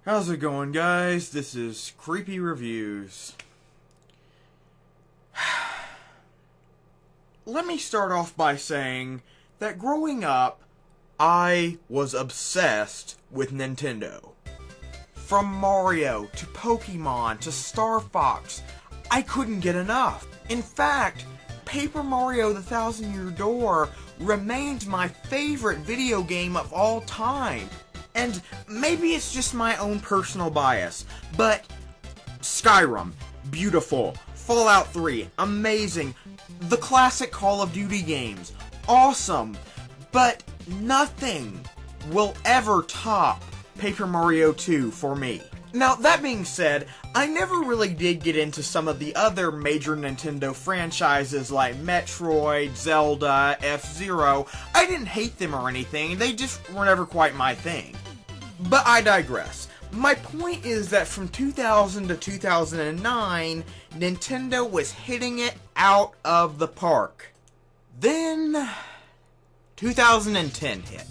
How's it going, guys? This is Creepy Reviews. Let me start off by saying that growing up, I was obsessed with Nintendo. From Mario to Pokemon to Star Fox, I couldn't get enough. In fact, Paper Mario the Thousand Year Door remains my favorite video game of all time. And maybe it's just my own personal bias, but Skyrim, beautiful. Fallout 3, amazing. The classic Call of Duty games, awesome. But nothing will ever top Paper Mario 2 for me. Now, that being said, I never really did get into some of the other major Nintendo franchises like Metroid, Zelda, F-Zero. I didn't hate them or anything, they just were never quite my thing. But I digress. My point is that from 2000 to 2009, Nintendo was hitting it out of the park. Then, 2010 hit.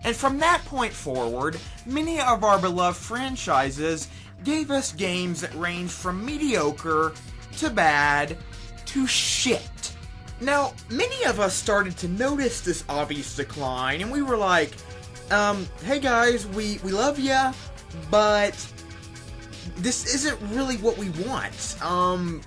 And from that point forward, many of our beloved franchises gave us games that ranged from mediocre to bad to shit. Now, many of us started to notice this obvious decline, and we were like, hey guys, we love ya, but this isn't really what we want.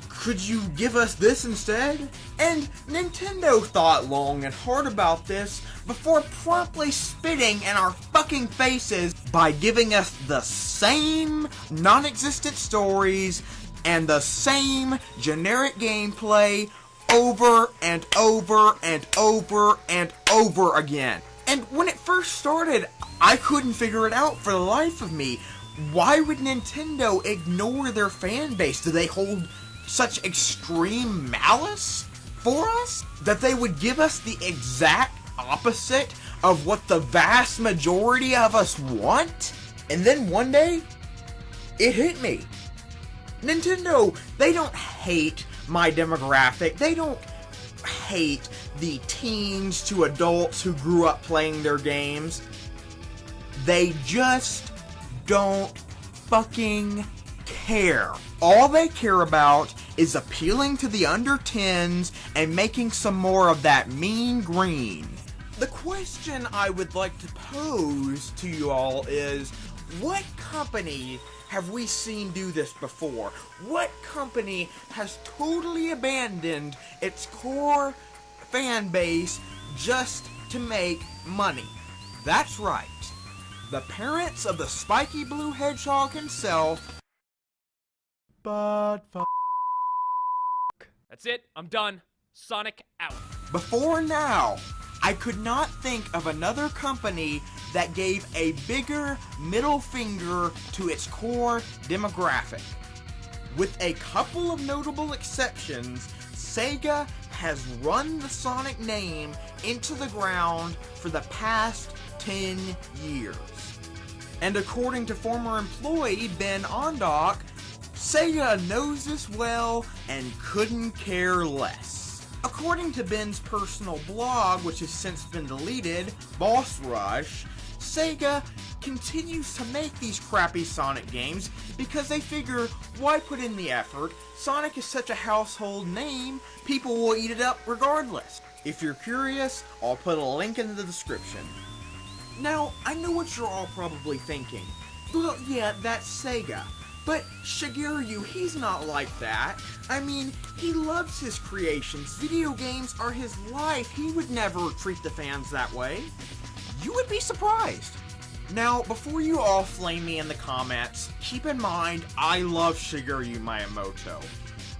Could you give us this instead? And Nintendo thought long and hard about this before promptly spitting in our fucking faces by giving us the same non-existent stories and the same generic gameplay over and over and over and over again. And when it first started, I couldn't figure it out for the life of me. Why would Nintendo ignore their fan base? Do they hold such extreme malice for us that they would give us the exact opposite of what the vast majority of us want? And then one day, it hit me. Nintendo, they don't hate my demographic. They don't hate the teens to adults who grew up playing their games. They just don't fucking care. All they care about is appealing to the under 10s and making some more of that mean green. The question I would like to pose to you all is, what company have we seen do this before? What company has totally abandoned its core fan base just to make money? That's right. The parents of the spiky blue hedgehog himself. But That's it. I'm done. Sonic out. Before now, I could not think of another company that gave a bigger middle finger to its core demographic. With a couple of notable exceptions, Sega has run the Sonic name into the ground for the past 10 years. And according to former employee Ben Ondock, Sega knows this well and couldn't care less. According to Ben's personal blog, which has since been deleted, Boss Rush, Sega continues to make these crappy Sonic games because they figure, why put in the effort? Sonic is such a household name, people will eat it up regardless. If you're curious, I'll put a link in the description. Now, I know what you're all probably thinking. Well, yeah, that's Sega. But Shigeru, he's not like that. I mean, he loves his creations. Video games are his life. He would never treat the fans that way. You would be surprised. Now, before you all flame me in the comments, keep in mind, I love Shigeru Miyamoto.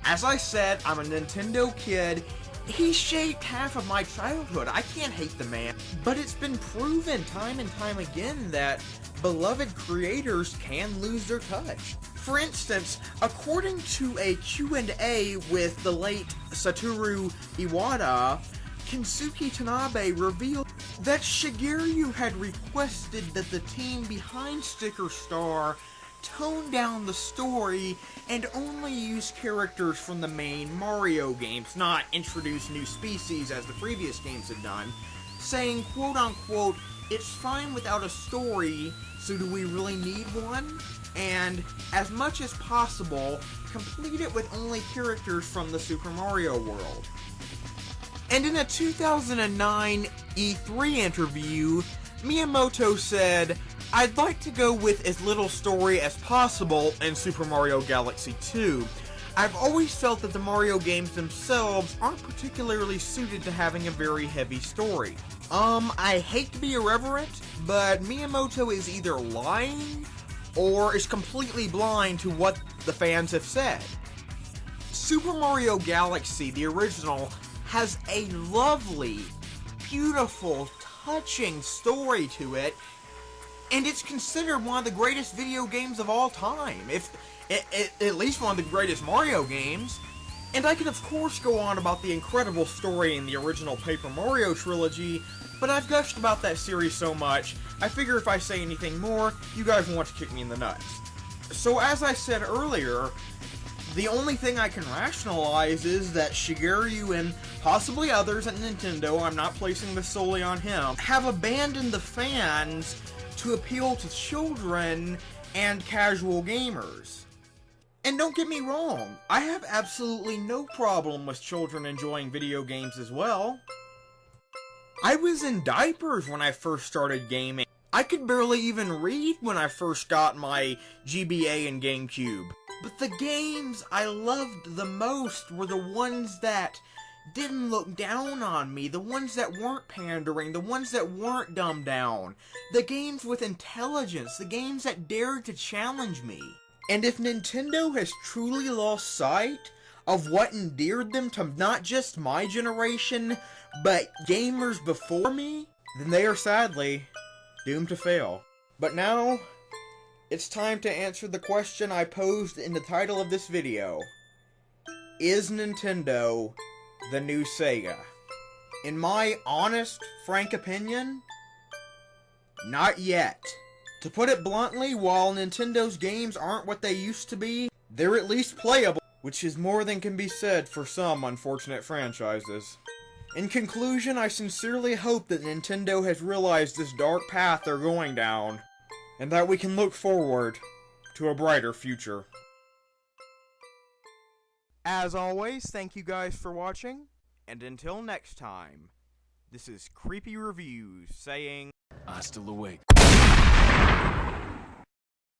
As I said, I'm a Nintendo kid. He shaped half of my childhood. I can't hate the man. But it's been proven time and time again that beloved creators can lose their touch. For instance, according to a Q&A with the late Satoru Iwata, Kensuke Tanabe revealed that Shigeru had requested that the team behind Sticker Star tone down the story and only use characters from the main Mario games, not introduce new species as the previous games had done, saying, quote-unquote, It's fine without a story, so do we really need one? And, as much as possible, complete it with only characters from the Super Mario world. And in a 2009 E3 interview, Miyamoto said, "I'd like to go with as little story as possible in Super Mario Galaxy 2. I've always felt that the Mario games themselves aren't particularly suited to having a very heavy story." I hate to be irreverent, but Miyamoto is either lying or is completely blind to what the fans have said. Super Mario Galaxy, the original, has a lovely, beautiful, touching story to it, and it's considered one of the greatest video games of all time, if at least one of the greatest Mario games. And I could of course go on about the incredible story in the original Paper Mario trilogy, but I've gushed about that series so much, I figure if I say anything more, you guys want to kick me in the nuts. So as I said earlier, the only thing I can rationalize is that Shigeru and possibly others at Nintendo, I'm not placing this solely on him, have abandoned the fans to appeal to children and casual gamers. And don't get me wrong, I have absolutely no problem with children enjoying video games as well. I was in diapers when I first started gaming. I could barely even read when I first got my GBA and GameCube. But the games I loved the most were the ones that didn't look down on me, the ones that weren't pandering, the ones that weren't dumbed down, the games with intelligence, the games that dared to challenge me. And if Nintendo has truly lost sight of what endeared them to not just my generation, but gamers before me, then they are sadly doomed to fail. But now, it's time to answer the question I posed in the title of this video. Is Nintendo the new Sega? In my honest, frank opinion, not yet. To put it bluntly, while Nintendo's games aren't what they used to be, they're at least playable, which is more than can be said for some unfortunate franchises. In conclusion, I sincerely hope that Nintendo has realized this dark path they're going down, and that we can look forward to a brighter future. As always, thank you guys for watching, and until next time, this is Creepy Reviews saying, Hasta luego.